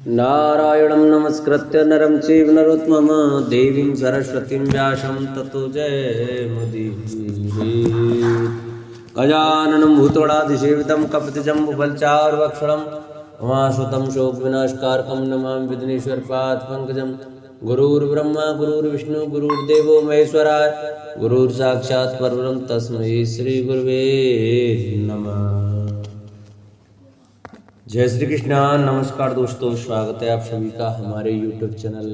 नारायणं नमस्कृत्य नरं चैव नरोत्तमं देवीं सरस्वतीं व्यासं ततो जयमुदीरयेत्। गजाननं भूतगणाधिसेवितं कपितजम्बुफलचारुभक्षणं उमासुतं शोकविनाशकारकं नमामि विघ्नेश्वरपादपङ्कजं। गुरुर्ब्रह्मा गुरुर्विष्णु गुरुर्देवो महेश्वराय गुरुर्साक्षात् परब्रह्म तस्मै श्रीगुरुवे नमः। जय श्री कृष्ण। नमस्कार दोस्तों, स्वागत है आप सभी का हमारे YouTube चैनल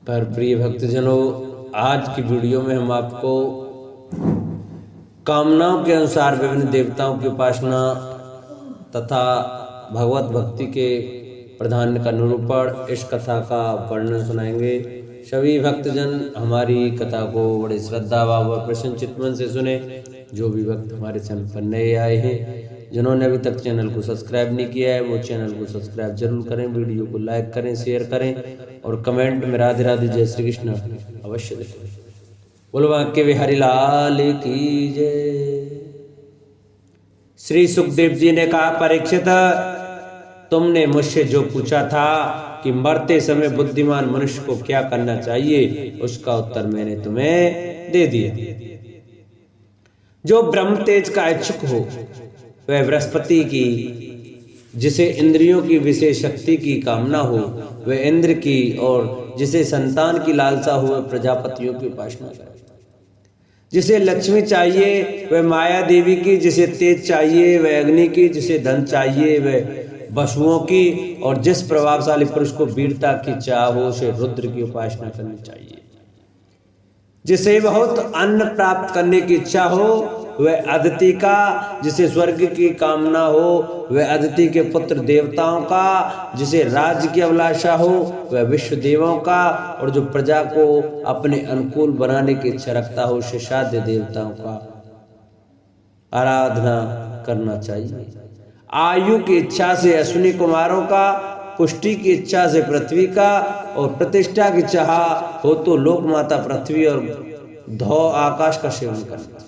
पर। प्रिय भक्तजनों, आज की वीडियो में हम आपको कामनाओं के अनुसार विभिन्न देवताओं की उपासना तथा भगवत भक्ति के प्राधान्य का निरूपण, इस कथा का वर्णन सुनाएंगे। सभी भक्तजन हमारी कथा को बड़े श्रद्धा भाव और प्रसन्न चित्त मन से सुने। जो भी भक्त हमारे चैनल पर नए आए हैं, जिन्होंने अभी तक चैनल को सब्सक्राइब नहीं किया है, वो चैनल को सब्सक्राइब जरूर करें, वीडियो को लाइक करें, शेयर करें और कमेंट में राधे राधे जय श्री कृष्ण अवश्य दें। बोलो वाक्य बिहारी लाल की जय। श्री सुखदेव जी ने कहा, परीक्षित, तुमने मुझसे जो पूछा था कि मरते समय बुद्धिमान मनुष्य को क्या करना चाहिए, उसका उत्तर मैंने तुम्हें दे दिया। जो ब्रह्म तेज का इच्छुक हो वह बृहस्पति की, जिसे इंद्रियों की विशेष शक्ति की कामना हो वह इंद्र की, और जिसे संतान की लालसा हो वह प्रजापतियों की उपासना करे। जिसे लक्ष्मी चाहिए वह माया देवी की, जिसे तेज चाहिए वह अग्नि की, जिसे धन चाहिए वह वसुओं की, और जिस प्रभावशाली पुरुष को वीरता की चाह हो उसे रुद्र की उपासना करनी चाहिए। जिसे बहुत अन्न प्राप्त करने की इच्छा हो वह अदिति का, जिसे स्वर्ग की कामना हो वह अदिति के पुत्र देवताओं का, जिसे राज्य की अभिलाषा हो वह विश्व देवों का, और जो प्रजा को अपने अनुकूल बनाने की इच्छा रखता हो उसे साध्य देवताओं का आराधना करना चाहिए। आयु की इच्छा से अश्विनी कुमारों का, पुष्टि की इच्छा से पृथ्वी का, और प्रतिष्ठा की चाह हो तो लोक माता पृथ्वी और धौ आकाश का सेवन करना चाहिए।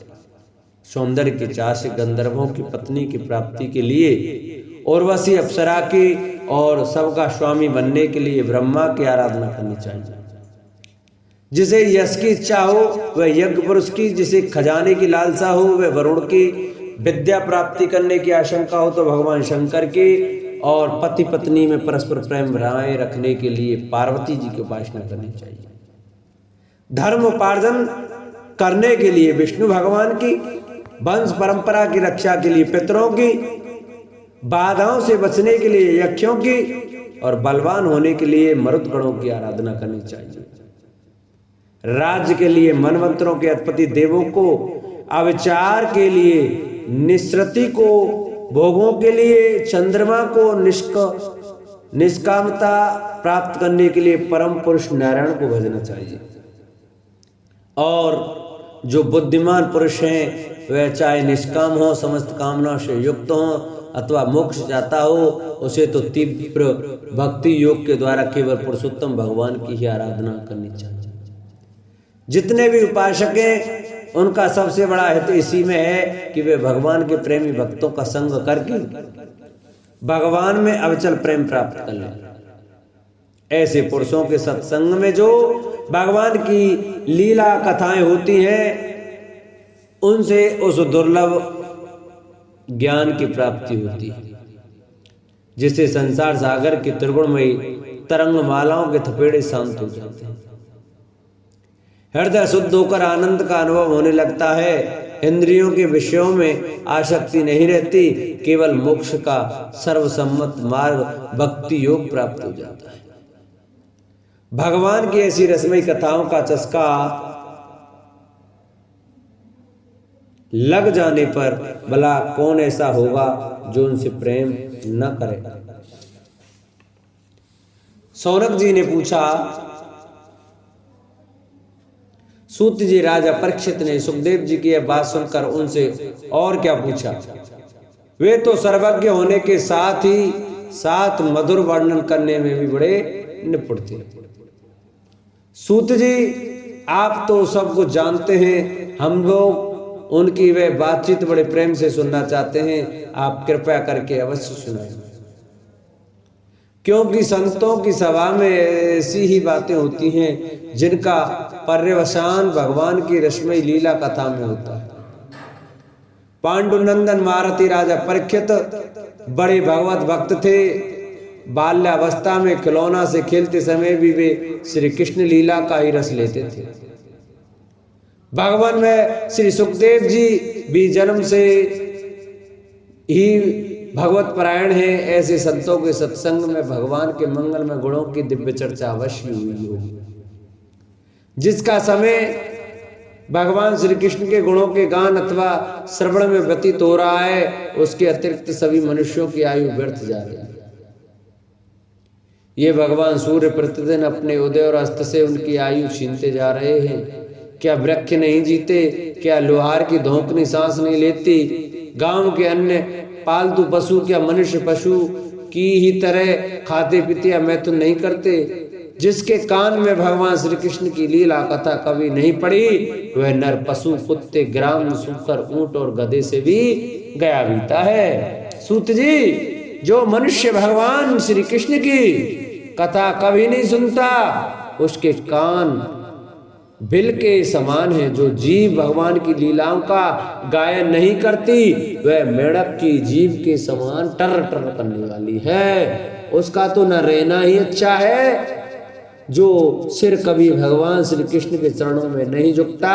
सौंदर्य की चाह से गंधर्वों की पत्नी की प्राप्ति के लिए, उर्वशी अप्सरा की, और सबका स्वामी बनने के लिए ब्रह्मा की आराधना करनी चाहिए। जिसे यश की इच्छा हो वह यज्ञ पुरुष की, जिसे खजाने की लालसा हो वह वरुण की, विद्या प्राप्ति करने की आशंका हो तो भगवान शंकर की, और पति पत्नी में परस्पर प्रेम बनाए रखने के लिए पार्वती जी की उपासना करनी चाहिए। धर्म उपार्जन करने के लिए विष्णु भगवान की, वंश परंपरा की रक्षा के लिए पितरों की, बाधाओं से बचने के लिए यक्षों की, और बलवान होने के लिए मरुदगणों की आराधना करनी चाहिए। राज्य के लिए मनवंतरों के अधिपति देवों को, अविचार के लिए निसृति को, भोगों के लिए चंद्रमा को, निष्कामता प्राप्त करने के लिए परम पुरुष नारायण को भजना चाहिए। और जो बुद्धिमान पुरुष हैं वह चाहे निष्काम हो, समस्त कामनाओं से युक्त हो, अथवा मोक्ष चाहता हो, उसे तो तीव्र भक्ति योग के द्वारा केवल पुरुषोत्तम भगवान की ही आराधना करनी चाहिए। जितने भी उपासक हैं उनका सबसे बड़ा हित इसी में है कि वे भगवान के प्रेमी भक्तों का संग करके भगवान में अविचल प्रेम प्राप्त कर लें। ऐसे पुरुषों के सत्संग में जो भगवान की लीला कथाएं होती हैं, उनसे उस दुर्लभ ज्ञान की प्राप्ति होती है, जिससे संसार सागर की त्रिगुणमयी तरंग मालाओं के थपेड़े शांत हो जाते हैं। हृदय शुद्ध होकर आनंद का अनुभव होने लगता है। इंद्रियों के विषयों में आसक्ति नहीं रहती, केवल मोक्ष का सर्वसम्मत मार्ग भक्ति योग प्राप्त हो जाता है। भगवान की ऐसी रसमयी कथाओं का चस्का लग जाने पर भला कौन ऐसा होगा जो उनसे प्रेम न करे। सौनक जी ने पूछा, सूत जी राजा परीक्षित ने सुखदेव जी की यह बात सुनकर उनसे और क्या पूछा। वे तो सर्वज्ञ होने के साथ ही साथ मधुर वर्णन करने में भी बड़े निपुण थे। सूत जी, आप तो सब कुछ जानते हैं, हम लोग उनकी वे बातचीत बड़े प्रेम से सुनना चाहते हैं, आप कृपया करके अवश्य सुनाएं। क्योंकि संतों की सभा में ऐसी ही बातें होती हैं जिनका पर्यवसान भगवान की रसमयी लीला कथा में होता है। पांडुनंदन महारथी राजा परीक्षित बड़े भगवत भक्त थे। बाल्यावस्था में खिलौना से खेलते समय भी वे श्री कृष्ण लीला का ही रस लेते थे। भगवान में श्री सुखदेव जी भी जन्म से ही भगवत परायण है। ऐसे संतों के सत्संग में भगवान के मंगलमय गुणों की दिव्य चर्चा अवश्य हुई होगी। जिसका समय भगवान श्री कृष्ण के गुणों के गान अथवा श्रवण में व्यतीत हो रहा है, उसके अतिरिक्त सभी मनुष्यों की आयु व्यर्थ जा रही है। ये भगवान सूर्य प्रतिदिन अपने उदय और अस्त से उनकी आयु छीनते जा रहे हैं। क्या वृक्ष नहीं जीते? क्या लोहार की धोंकनी सांस नहीं लेती? गांव के अन्य पालतू पशु क्या मनुष्य पशु की ही तरह खाते पीते या मैथुन नहीं करते? जिसके कान में भगवान श्री कृष्ण की लीला कथा कभी नहीं पड़ी, वह नर पशु कुत्ते ग्राम सूकर ऊंट और गधे से भी गया बीता है। सूत जी, जो मनुष्य भगवान श्री कृष्ण की कथा कभी नहीं सुनता, उसके कान बिल के समान है। जो जीव भगवान की लीलाओं का गायन नहीं करती, वह मेढक की जीव के समान टर टर करने वाली है। उसका तो न रहना ही अच्छा है। जो सिर कभी भगवान श्री कृष्ण के चरणों में नहीं झुकता,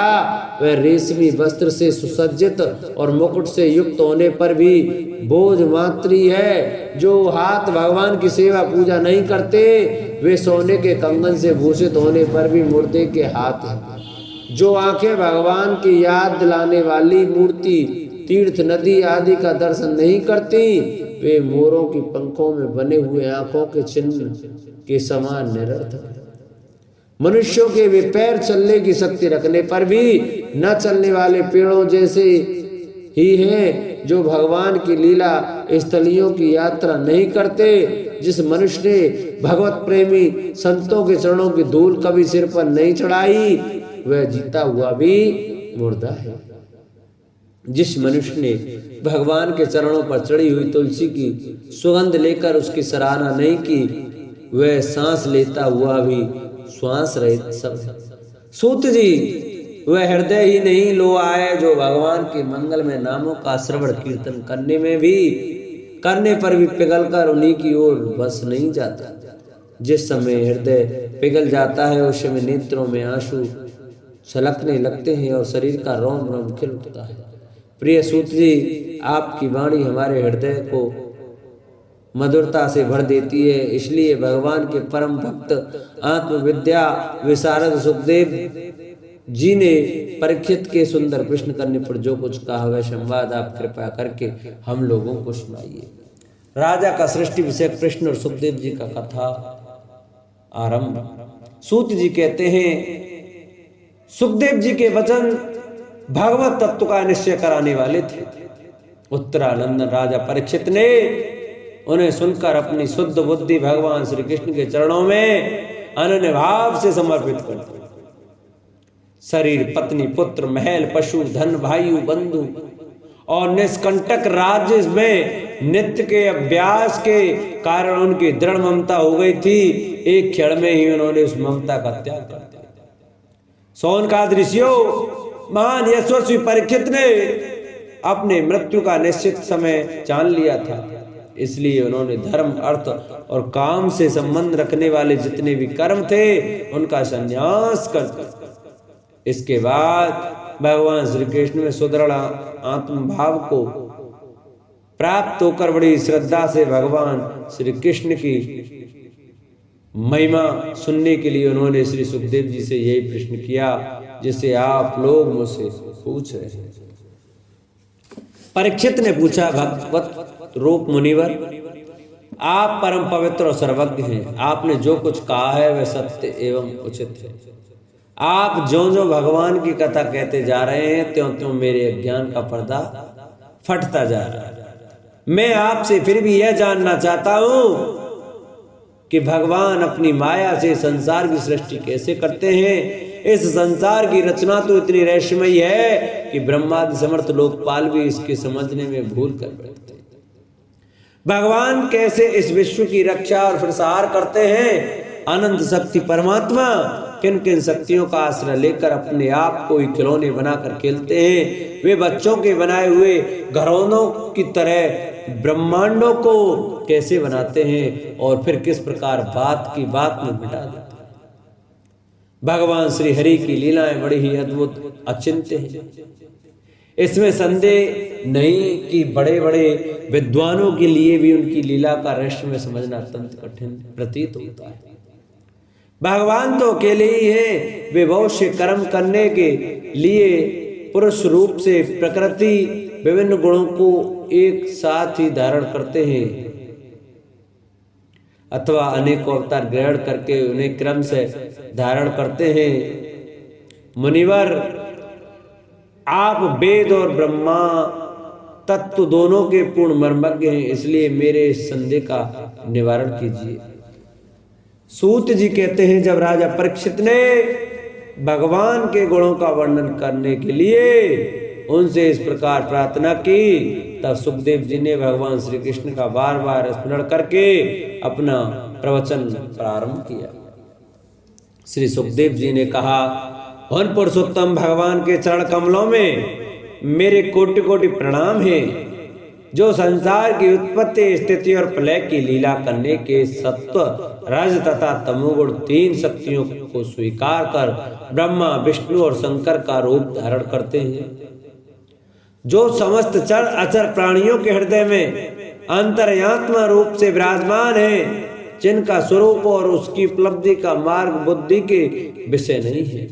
वह रेशमी वस्त्र से सुसज्जित और मुकुट से युक्त होने पर भी बोझ मात्री है। जो हाथ भगवान की सेवा पूजा नहीं करते, वे सोने के कंगन से भूषित होने पर भी मुर्दे के हाथ हैं। जो आंखें भगवान की याद दिलाने वाली मूर्ति, तीर्थ, नदी आदि का दर्शन नहीं करती, वे मोरों की पंखों में बने हुए आंखों के चिन्ह के समान निरर्थक है। मनुष्यों के वे पैर चलने की शक्ति रखने पर भी न चलने वाले पेड़ों जैसे ही हैं। जो भगवान की लीला स्थलियों की यात्रा नहीं करते, जिस मनुष्य ने भगवत प्रेमी संतों के चरणों की धूल कभी सिर पर नहीं चढ़ाई, वह जीता हुआ भी मुर्दा है। जिस मनुष्य ने भगवान के चरणों पर चढ़ी हुई तुलसी की सुगंध लेकर उसकी सराहना नहीं की, वह सांस लेता हुआ भी श्वास रहित सब है। सूत जी, वह हृदय ही नहीं लो आए जो भगवान के मंगल में नामों का श्रवण कीर्तन करने पर भी पिघलकर उन्हीं की ओर बस नहीं जाता। जिस समय हृदय पिघल जाता है, उस समय नेत्रों में आंसू छलकने लगते हैं और शरीर का रोम रोम खिल उठता है। प्रिय सूत जी, आपकी वाणी हमारे हृदय को मधुरता से भर देती है। इसलिए भगवान के परम भक्त आत्मविद्या विशारद सुखदेव जी ने परीक्षित के सुंदर प्रश्न करने पर जो कुछ कहा, वह संवाद आप कृपया करके हम लोगों को सुनाइए। राजा का सृष्टि विषय प्रश्न और सुखदेव जी का कथा आरंभ। सूत जी कहते हैं, सुखदेव जी के वचन भगवत तत्व का निश्चय कराने वाले थे। उत्तरानंदन राजा परीक्षित ने उन्हें सुनकर अपनी शुद्ध बुद्धि भगवान श्री कृष्ण के चरणों में अनन्य भाव से समर्पित कर दी। शरीर, पत्नी, पुत्र, महल, पशु, धन, भाई, बंधु और निष्कंटक राज्य में नित्य के अभ्यास के कारण उनकी दृढ़ ममता हो गई थी। एक क्षण में ही उन्होंने उस ममता का त्याग कर दिया। सोनकाद ऋषियों, महान यशस्वी परीक्षित ने अपने मृत्यु का निश्चित समय जान लिया था। इसलिए उन्होंने धर्म, अर्थ और काम से संबंध रखने वाले जितने भी कर्म थे, उनका संन्यास कर दिया। इसके बाद भगवान श्री कृष्ण में सुदृढ़ आत्मभाव को प्राप्त होकर बड़ी श्रद्धा से भगवान श्री कृष्ण की महिमा सुनने के लिए उन्होंने श्री सुखदेव जी से यही प्रश्न किया जिसे आप लोग मुझसे पूछ रहे हैं। परीक्षित ने पूछा, भगवत रूप मुनिवर, आप परम पवित्र और सर्वज्ञ हैं। आपने जो कुछ कहा है वह सत्य एवं उचित है। आप जो जो भगवान की कथा कहते जा रहे हैं, त्यों त्यों मेरे अज्ञान का पर्दा फटता जा रहा है। मैं आपसे फिर भी यह जानना चाहता हूं कि भगवान अपनी माया से संसार की सृष्टि कैसे करते हैं। इस संसार की रचना तो इतनी रहस्यमयी है कि ब्रह्मादि समर्थ लोकपाल भी इसके समझने में भूल कर बैठते हैं। भगवान कैसे इस विश्व की रक्षा और प्रसार करते हैं। अनंत शक्ति परमात्मा किन किन शक्तियों का आश्रय लेकर अपने आप को खिलौने बनाकर खेलते हैं। वे बच्चों के बनाए हुए घरौनों की तरह ब्रह्मांडों को कैसे बनाते हैं और फिर किस प्रकार बात की बात में मिटा देते हैं। भगवान श्री हरि की लीलाएं बड़ी ही अद्भुत अचिंत्य हैं। इसमें संदेह नहीं कि बड़े बड़े विद्वानों के लिए भी उनकी लीला का रहस्य में समझना अत्यंत कठिन प्रतीत होता है। भगवान तो अकेले ही हैं। वे बहुत से कर्म करने के लिए पुरुष रूप से प्रकृति विभिन्न गुणों को एक साथ ही धारण करते हैं अथवा अनेक अवतार ग्रहण करके उन्हें क्रम से धारण करते हैं। मुनिवर, आप वेद और ब्रह्मा तत्व दोनों के पूर्ण मर्मज्ञ हैं, इसलिए मेरे इस संदेह का निवारण कीजिए। सूत जी कहते हैं, जब राजा परीक्षित ने भगवान के गुणों का वर्णन करने के लिए उनसे इस प्रकार प्रार्थना की, तब सुखदेव जी ने भगवान श्री कृष्ण का बार बार स्मरण करके अपना प्रवचन प्रारंभ किया। श्री सुखदेव जी ने कहा, उन पुरुषोत्तम भगवान के चरण कमलों में मेरे कोटि कोटि प्रणाम हैं, जो संसार की उत्पत्ति स्थिति और प्रलय की लीला करने के सत्व रज तथा तमोगुण तीन शक्तियों को स्वीकार कर ब्रह्मा विष्णु और शंकर का रूप धारण करते हैं, जो समस्त चर अचर प्राणियों के हृदय में अंतर्यात्मा रूप से विराजमान है, जिनका स्वरूप और उसकी उपलब्धि का मार्ग बुद्धि के विषय नहीं है,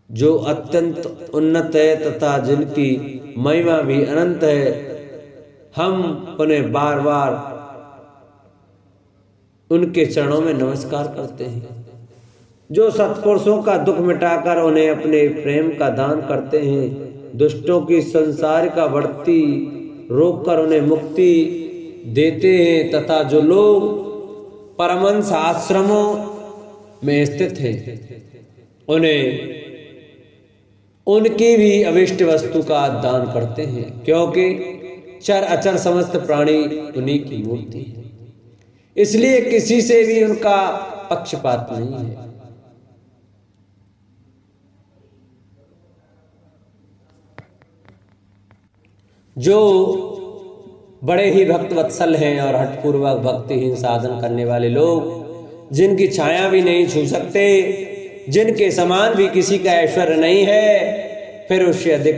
जो अत्यंत उन्नत है तथा जिनकी महिमा भी अनंत है। हम उन्हें बार बार उनके चरणों में नमस्कार करते हैं, जो सत्पुरुषों का दुख मिटाकर उन्हें अपने प्रेम का दान करते हैं, दुष्टों की संसार का बढ़ती रोककर उन्हें मुक्ति देते हैं तथा जो लोग परमहंस आश्रमों में स्थित हैं उन्हें उनकी भी अविष्ट वस्तु का दान करते हैं, क्योंकि चर अचर समस्त प्राणी उन्हीं की मूर्ति है, इसलिए किसी से भी उनका पक्षपात नहीं है। जो बड़े ही भक्त वत्सल हैं और हठपूर्वक भक्तिहीन साधन करने वाले लोग, जिनकी छाया भी नहीं छू सकते, जिनके समान भी किसी का ऐश्वर्य नहीं है, फिर उससे अधिक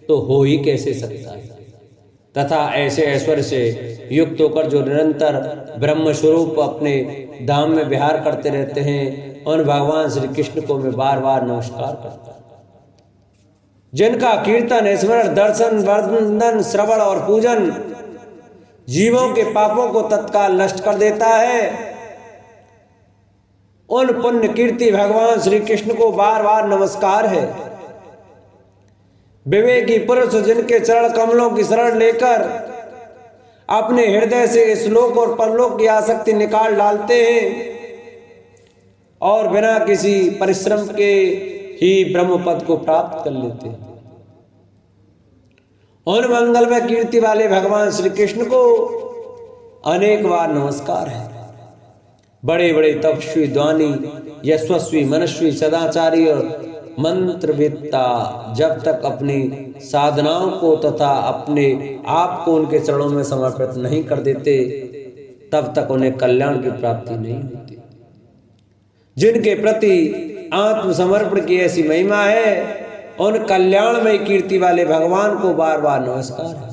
तो हो ही कैसे सकता है। तथा ऐसे ऐश्वर्य से युक्त होकर जो निरंतर ब्रह्म स्वरूप अपने धाम में विहार करते रहते हैं, उन भगवान श्री कृष्ण को मैं बार बार नमस्कार करता हूं, जिनका कीर्तन स्मरण दर्शन वंदन श्रवण और पूजन जीवों के पापों को तत्काल नष्ट कर देता है। उन पुण्य कीर्ति भगवान श्री कृष्ण को बार बार नमस्कार है। विवेकी पुरुष जिनके चरण कमलों की शरण लेकर अपने हृदय से इस लोक और परलोक की आसक्ति निकाल डालते हैं और बिना किसी परिश्रम के ही ब्रह्म पद को प्राप्त कर लेते हैं, उन मंगलमय कीर्ति वाले भगवान श्री कृष्ण को अनेक बार नमस्कार है। बड़े बड़े तपस्वी ज्ञानी यशस्वी मनस्वी सदाचारी और मंत्रवेत्ता जब तक अपनी साधनाओं को तथा अपने आप को उनके चरणों में समर्पित नहीं कर देते, तब तक उन्हें कल्याण की प्राप्ति नहीं होती। जिनके प्रति आत्मसमर्पण की ऐसी महिमा है, उन कल्याणमय कीर्ति वाले भगवान को बार बार नमस्कार है।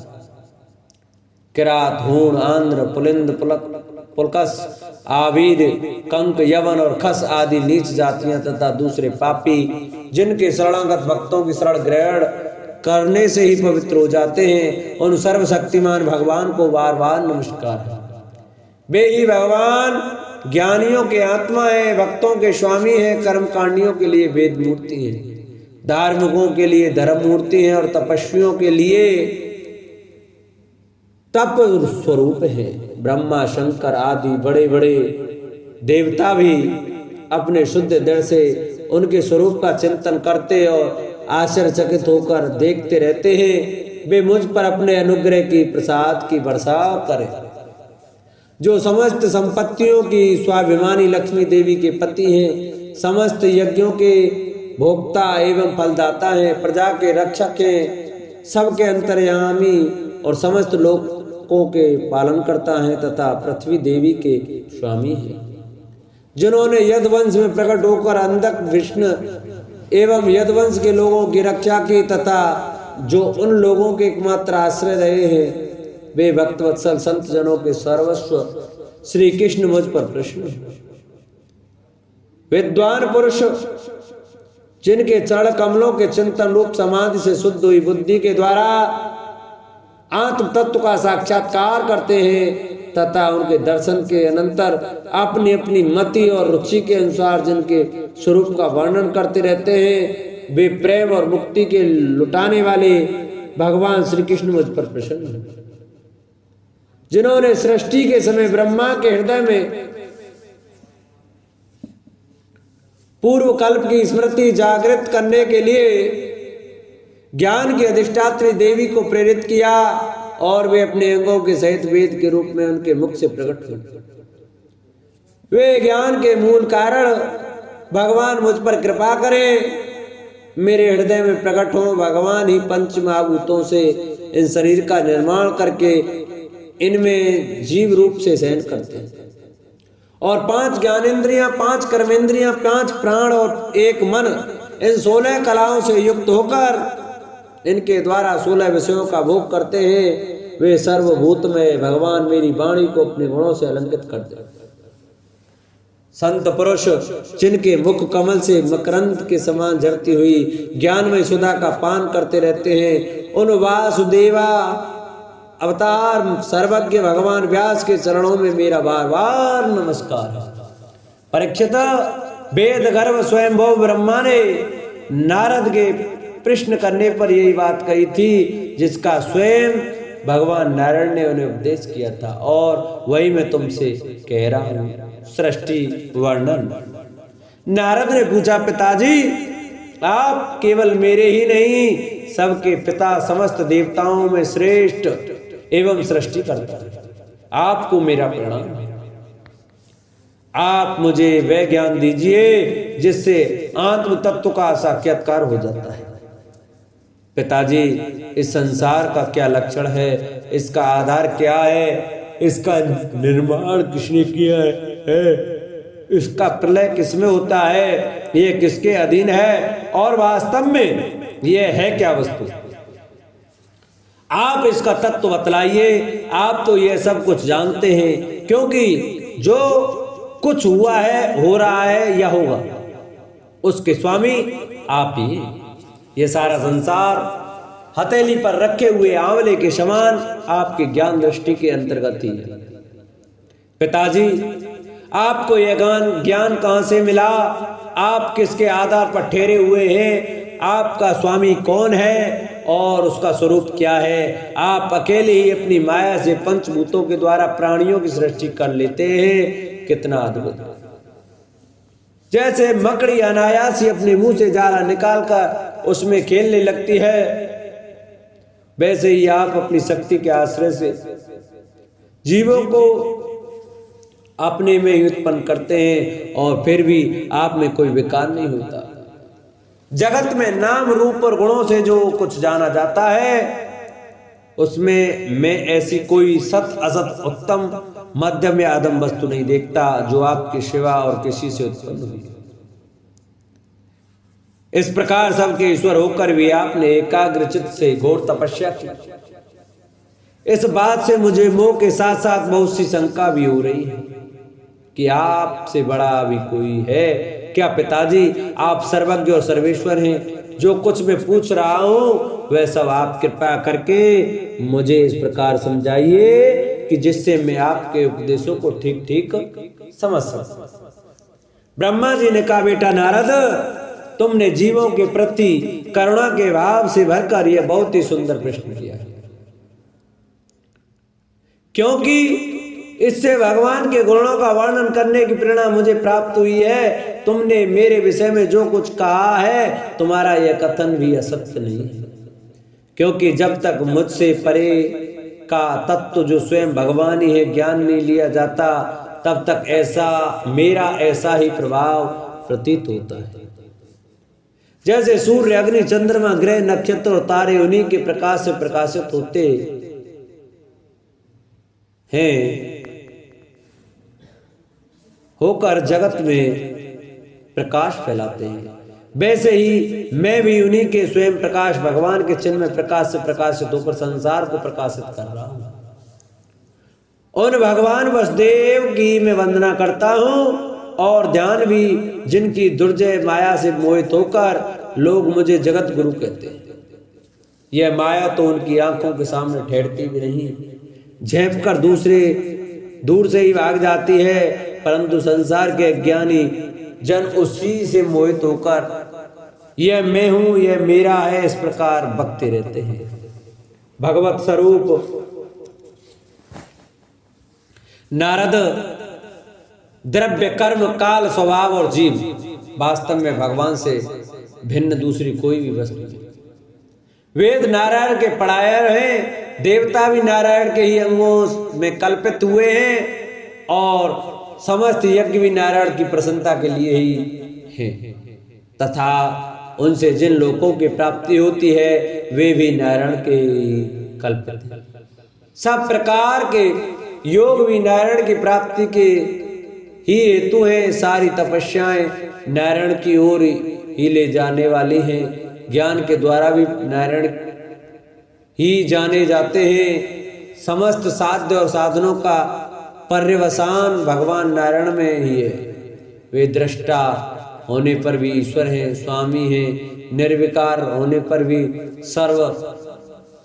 किरात हूण आंध्र पुलिंद पुलकस आविद कंक यवन और खस आदि नीच जातियां तथा दूसरे पापी जिनके शरणागत भक्तों की शरण ग्रहण करने से ही पवित्र हो जाते हैं, उन सर्वशक्तिमान भगवान को बार बार नमस्कार है। वे ही भगवान ज्ञानियों के आत्मा है, भक्तों के स्वामी है, कर्मकांडियों के लिए वेद मूर्ति है, धार्मिकों के लिए धर्म मूर्ति है और तपस्वियों के लिए तप स्वरूप है। ब्रह्मा शंकर आदि बड़े बड़े देवता भी अपने शुद्ध दृढ़ से उनके स्वरूप का चिंतन करते और आश्चर्यचकित होकर देखते रहते हैं। वे मुझ पर अपने अनुग्रह की प्रसाद की बरसात करें। जो समस्त संपत्तियों की स्वाभिमानी लक्ष्मी देवी के पति हैं, समस्त यज्ञों के भोक्ता एवं फलदाता हैं, प्रजा के रक्षक हैं, सबके अंतर्यामी और समस्त लोकों के पालन करता है तथा पृथ्वी देवी के स्वामी हैं, जिन्होंने यदवंश में प्रकट होकर अंधक विष्णु एवं यदवंश के लोगों की रक्षा की तथा जो उन लोगों के एकमात्र आश्रय रहे हैं, वे भक्तवत्सल संत जनों के सर्वस्व श्री कृष्ण मुझ पर प्रसन्न हैं। विद्वान पुरुष जिनके चरण कमलों के चिंतन रूप समाधि से शुद्ध हुई बुद्धि के द्वारा आत्म तत्व का साक्षात्कार करते हैं तथा उनके दर्शन के अनंतर अपनी अपनी मति और रुचि के अनुसार जिनके स्वरूप का वर्णन करते रहते हैं, वे प्रेम और मुक्ति के लुटाने वाले भगवान श्री कृष्ण मुझ पर प्रसन्न हैं। जिन्होंने सृष्टि के समय ब्रह्मा के हृदय में पूर्व कल्प की स्मृति जागृत करने के लिए ज्ञान की अधिष्ठात्री देवी को प्रेरित किया और वे अपने अंगों के सहित वेद के रूप में उनके मुख से प्रकट हुए। वे ज्ञान के मूल कारण भगवान मुझ पर कृपा करें, मेरे हृदय में प्रकट हो। भगवान ही पंच महाभूतों से इन शरीर का निर्माण करके इनमें जीव रूप से शयन करते हैं और 5 ज्ञानेंद्रियां, 5 कर्मेंद्रियां, 5 प्राण और 1 मन, इन 16 कलाओं से युक्त होकर इनके द्वारा 16 विषयों का भोग करते हैं। वे सर्वभूत में भगवान मेरी वाणी को अपने गुणों से अलंकृत कर देते। संत पुरुष जिनके मुख कमल से मकरंद के समान झरती हुई ज्ञानमय सुधा का पान करते रहते हैं, उन वासुदेवा अवतार सर्वज्ञ भगवान व्यास के चरणों में मेरा बार बार नमस्कार है। परीक्षित, वेद गर्भ स्वयंभू ब्रह्मा ने नारद के प्रश्न करने पर यही बात कही थी जिसका स्वयं भगवान नारायण ने उन्हें उपदेश किया था और वही मैं तुमसे कह रहा हूँ। सृष्टि वर्णन। नारद ने पूछा, पिताजी आप केवल मेरे ही नहीं सबके पिता, समस्त देवताओं में श्रेष्ठ एवं सृष्टि करता है, आपको मेरा प्रणाम। आप मुझे वह ज्ञान दीजिए जिससे आत्म तत्व का साक्षात्कार हो जाता है। पिताजी, इस संसार का क्या लक्षण है, इसका आधार क्या है, इसका निर्माण किसने किया है, इसका प्रलय किसमें होता है, ये किसके अधीन है और वास्तव में ये है क्या वस्तु, आप इसका तत्व बतलाइए। आप तो ये सब कुछ जानते हैं, क्योंकि जो कुछ हुआ है, हो रहा है या होगा, उसके स्वामी आप ही। ये सारा संसार हथेली पर रखे हुए आंवले के समान आपके ज्ञान दृष्टि के अंतर्गत ही है। पिताजी, आपको यह ज्ञान कहां से मिला, आप किसके आधार पर ठहरे हुए हैं, आपका स्वामी कौन है और उसका स्वरूप क्या है। आप अकेले ही अपनी माया से पंचभूतों के द्वारा प्राणियों की सृष्टि कर लेते हैं, कितना अद्भुत। जैसे मकड़ी अनायास ही अपने मुंह से जाला निकालकर उसमें खेलने लगती है, वैसे ही आप अपनी शक्ति के आश्रय से जीवों को अपने में ही उत्पन्न करते हैं और फिर भी आप में कोई विकार नहीं होता। जगत में नाम रूप और गुणों से जो कुछ जाना जाता है, उसमें मैं ऐसी कोई सत असत, उत्तम मध्यम या अधम वस्तु नहीं देखता जो आपके सिवा और किसी से उत्पन्न हुई। इस प्रकार सबके ईश्वर होकर भी आपने एकाग्रचित से घोर तपस्या की। इस बात से मुझे मोह के साथ साथ बहुत सी शंका भी हो रही है कि आपसे बड़ा भी कोई है क्या। पिताजी, आप सर्वज्ञ और सर्वेश्वर हैं, जो कुछ मैं पूछ रहा हूं वह सब आप कृपा करके मुझे इस प्रकार समझाइए कि जिससे मैं आपके उपदेशों को ठीक ठीक समझ सकूं। ब्रह्मा जी ने कहा, बेटा नारद, तुमने जीवों के प्रति करुणा के भाव से भरकर यह बहुत ही सुंदर प्रश्न किया है, क्योंकि इससे भगवान के गुणों का वर्णन करने की प्रेरणा मुझे प्राप्त हुई है। तुमने मेरे विषय में जो कुछ कहा है, तुम्हारा यह कथन भी असत्य नहीं है, क्योंकि जब तक मुझसे परे का तत्व जो स्वयं भगवान ही है ज्ञान नहीं लिया जाता, तब तक मेरा ऐसा ही प्रभाव प्रतीत होता है। जैसे सूर्य, अग्नि, चंद्रमा, ग्रह, नक्षत्र और तारे उन्हीं के प्रकाश से प्रकाशित होते हैं, होकर जगत में प्रकाश फैलाते हैं, वैसे ही मैं भी उन्हीं के स्वयं प्रकाश भगवान के चिन्ह में प्रकाश से प्रकाशित होकर संसार को प्रकाशित कर रहा हूं। उन भगवान वसुदेव की मैं वंदना करता हूं और ध्यान भी, जिनकी दुर्जय माया से मोहित होकर लोग मुझे जगत गुरु कहते हैं। यह माया तो उनकी आंखों के सामने ठहरती भी नहीं, झेप कर दूर से ही भाग जाती है, परंतु संसार के अज्ञानी जन उसी से मोहित होकर यह मैं हूं, यह मेरा है, इस प्रकार बकते रहते हैं। भगवत स्वरूप नारद द्रव्य, कर्म, काल, स्वभाव और जीव वास्तव में भगवान से भिन्न दूसरी कोई भी वस्तु नहीं। वेद नारायण के पढ़ाए हैं, देवता भी नारायण के ही अंगों में कल्पित हुए हैं और समस्त यज्ञ भी नारायण की प्रसन्नता के लिए ही हैं, तथा उनसे जिन लोकों की प्राप्ति होती है वे भी नारायण के कल्पित हैं। सब प्रकार के योग भी नारायण की प्राप्ति के ही हेतु हैं। सारी तपस्याएं नारायण की ओर ही ले जाने वाली हैं। ज्ञान के द्वारा भी नारायण ही जाने जाते हैं। समस्त साध्य और साधनों का पर्यवसान भगवान नारायण में ही है। वे दृष्टा होने पर भी ईश्वर हैं, स्वामी हैं, निर्विकार होने पर भी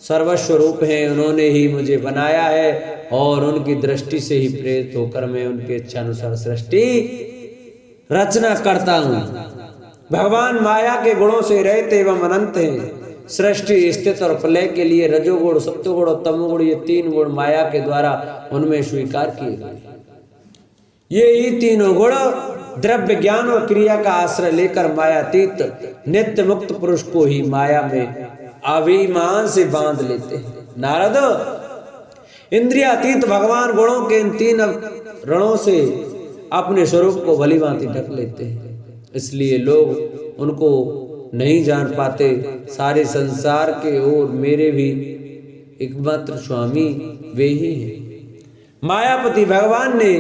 सर्वस्वरूप हैं। उन्होंने ही मुझे बनाया है और उनकी दृष्टि से ही प्रेरित होकर मैं उनके इच्छानुसार सृष्टि रचना करता हूँ। भगवान माया के गुणों से रहित एवं अनंत हैं। सृष्टि, स्थित और प्रलय के लिए रजोगुण, सत्वगुण और तमोगुण, ये तीन गुण माया के द्वारा उनमें स्वीकार किए गए। ये ही तीनों गुण द्रव्य, ज्ञान और क्रिया का आश्रय लेकर मायातीत नित्य मुक्त पुरुष को ही माया में अभिमान से बांध लेते हैं। नारद, इंद्रियातीत भगवान गुणों के इन तीन रणों से अपने स्वरूप को भली भांति ढक लेते हैं, इसलिए लोग उनको नहीं जान पाते। सारे संसार के ओर मेरे भी एकमात्र स्वामी वे ही हैं। मायापति भगवान ने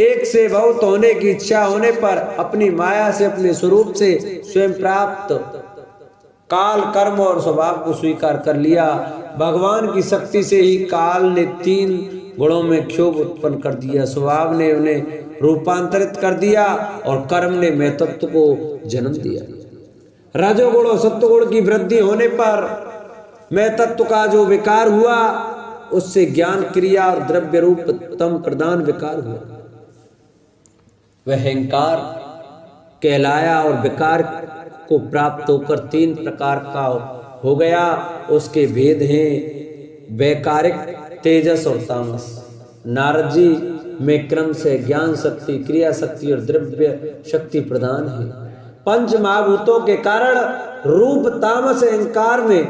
एक से बहुत होने की इच्छा होने पर अपनी माया से अपने स्वरूप से स्वयं प्राप्त काल, कर्म और स्वभाव को स्वीकार कर लिया। भगवान की शक्ति से ही काल ने तीन गुणों में क्षोभ उत्पन्न कर दिया, स्वभाव ने उन्हें रूपांतरित कर दिया और कर्म ने मैं तत्व को जन्म दिया। रजोगुण और सत्वगुण की वृद्धि होने पर मैं तत्व का जो विकार हुआ उससे ज्ञान, क्रिया और द्रव्य रूप तम प्रधान विकार हुआ। वह अहंकार कहलाया और विकार को प्राप्त होकर तीन प्रकार का हो गया। उसके भेद हैं वैकारिक, तेजस और तामस। नारद जी में क्रम से ज्ञान शक्ति, क्रिया शक्ति और द्रव्य शक्ति प्रदान है। पंच महाभूतों के कारण रूप तामस अहंकार में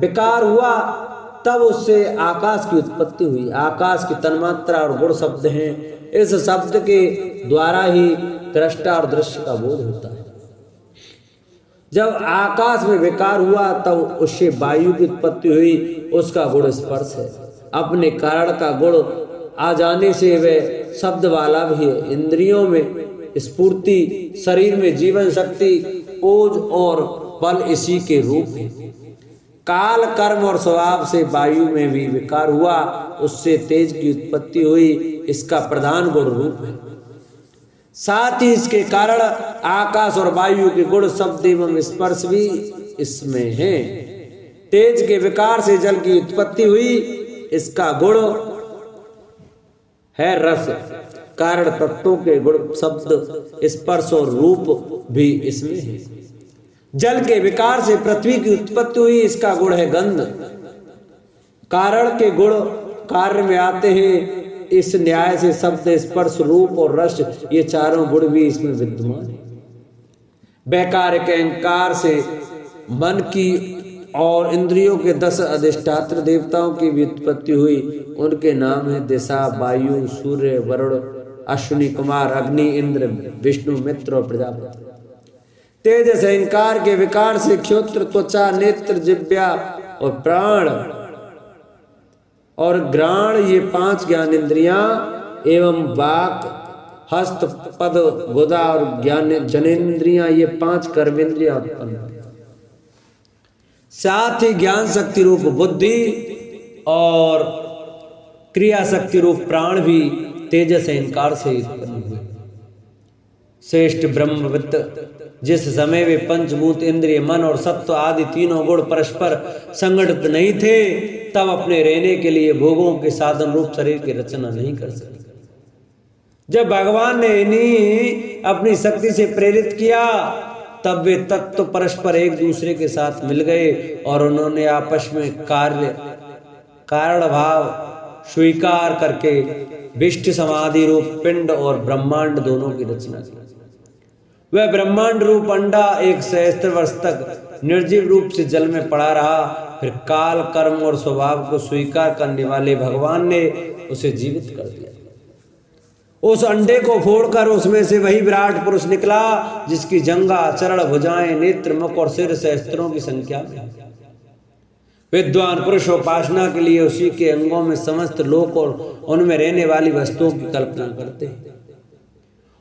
विकार हुआ, तब उससे आकाश की उत्पत्ति हुई। आकाश की तन्मात्रा और गुण शब्द हैं। इस शब्द के द्वारा ही दृष्टा और दृश्य का बोध होता है। जब आकाश में विकार हुआ तब उससे वायु की उत्पत्ति हुई, उसका गुण स्पर्श है। अपने कारण का गुण आ जाने से वह शब्द वाला भी है। इंद्रियों में स्फूर्ति, शरीर में जीवन शक्ति, ओज और बल इसी के रूप है। काल, कर्म और स्वभाव से वायु में भी विकार हुआ, उससे तेज की उत्पत्ति हुई, इसका प्रधान गुण रूप है। साथ ही इसके कारण आकाश और वायु के गुण शब्द एवं स्पर्श भी इसमें है। तेज के विकार से जल की उत्पत्ति हुई, इसका गुण है रस। कारण तत्वों के गुण शब्द, स्पर्श और रूप भी इसमें है। जल के विकार से पृथ्वी की उत्पत्ति हुई, इसका गुण है गंध। कारण के गुण कार्य में आते हैं, इस न्याय से शब्द, स्पर्श, रूप और रस ये चारों गुण भी इसमें विद्यमान है। वैकारिक अहंकार से मन की और इंद्रियों के 10 अधिष्ठात्र देवताओं की व्युत्पत्ति हुई। उनके नाम है दिशा, वायु, सूर्य, वरुण, अश्विनी कुमार, अग्नि, इंद्र, विष्णु, मित्र और प्रजापति। तेज से अहंकार के विकार से क्षोत्र, त्वचा, नेत्र, जिह्वा और प्राण और घ्राण, ये 5 ज्ञान इंद्रियां एवं वाक, हस्त, पद, गुदा और ज्ञान जनेन्द्रियां, ये 5 कर्मेंद्रियां उत्पन्न हुई। साथ ही ज्ञान शक्ति रूप बुद्धि और क्रिया शक्ति रूप प्राण भी तेजस अहंकार से उत्पन्न हुए। श्रेष्ठ ब्रह्मविद्त जिस समय वे पंचभूत, इंद्रिय, मन और सत्व आदि तीनों गुण परस्पर संगठित नहीं थे, तब अपने रहने के लिए भोगों के साधन रूप शरीर की रचना नहीं कर सके। जब भगवान ने इन्हीं अपनी शक्ति से प्रेरित किया, तब वे तत्व परस्पर एक दूसरे के साथ मिल गए और उन्होंने आपस में कारण भाव स्वीकार करके विष्टि समाधि रूप पिंड और ब्रह्मांड दोनों की रचना की। वह ब्रह्मांड रूप अंडा एक सहस्त्र वर्ष तक निर्जीव रूप से जल में पड़ा रहा। फिर काल, कर्म और स्वभाव को स्वीकार करने वाले भगवान ने उसे जीवित कर दिया। उस अंडे को फोड़कर उसमें से वही विराट पुरुष निकला, जिसकी जंघा, चरण, भुजाएं, नेत्र, मुख और सिर सहस्त्रों की संख्या में। विद्वान पुरुष उपासना के लिए उसी के अंगों में समस्त लोक और उनमें रहने वाली वस्तुओं की कल्पना करते हैं।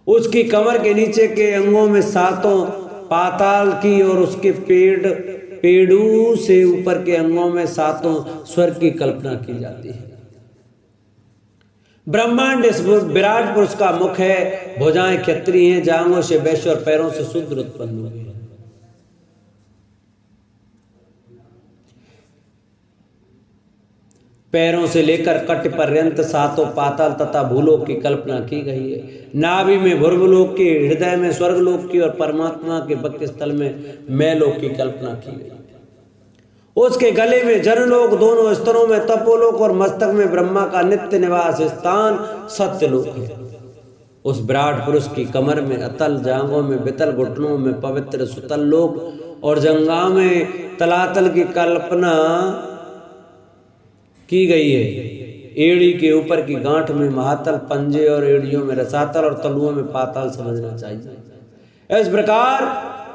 उसकी कमर के नीचे के अंगों में 7 पाताल की और उसके पेड़ू से ऊपर के अंगों में 7 स्वर्ग की कल्पना की जाती है। ब्रह्मांड इस विराट पुरुष का मुख है, भुजाएं क्षत्रिय हैं, जांघों से वैश्य और पैरों से शूद्र उत्पन्न हुए हैं। पैरों से लेकर कट पर्यंत 7 पाताल तथा भूलोक की कल्पना की गई है। नाभि में भूर्भुलोक की, हृदय में स्वर्गलोक की और परमात्मा के वक्षस्थल में मैलोक की कल्पना की गई है। उसके गले में जनलोक, दोनों स्तरों में तपोलोक और मस्तक में ब्रह्मा का नित्य निवास स्थान सत्यलोक है। उस विराट पुरुष की कमर में अतल, जांघों में वितल, घुटनों में पवित्र सुतल लोक और जंघा में तलातल की कल्पना की गई है। एड़ी के ऊपर की गांठ में महातल, पंजे और एड़ियों में रसातल और तलुओं में पाताल समझना चाहिए। इस प्रकार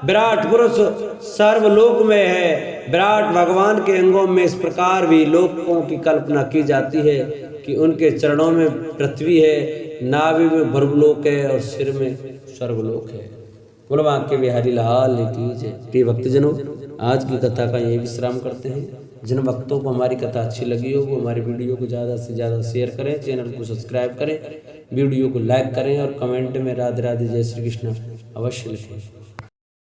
विराट पुरुष सर्वलोक में है। विराट भगवान के अंगों में इस प्रकार भी लोकों की कल्पना की जाती है कि उनके चरणों में पृथ्वी है, नाभि में भूर्भुलोक है और सिर में स्वर्गलोक है। बोलो बांके बिहारी लाल की जय। प्रिय भक्तजनों, आज की कथा का यही विश्राम करते हैं। जिन भक्तों को हमारी कथा अच्छी लगी हो वो हमारी वीडियो को ज़्यादा से ज़्यादा शेयर करें, चैनल को सब्सक्राइब करें, वीडियो को लाइक करें और कमेंट में राधे राधे जय श्री कृष्ण अवश्य लिखें।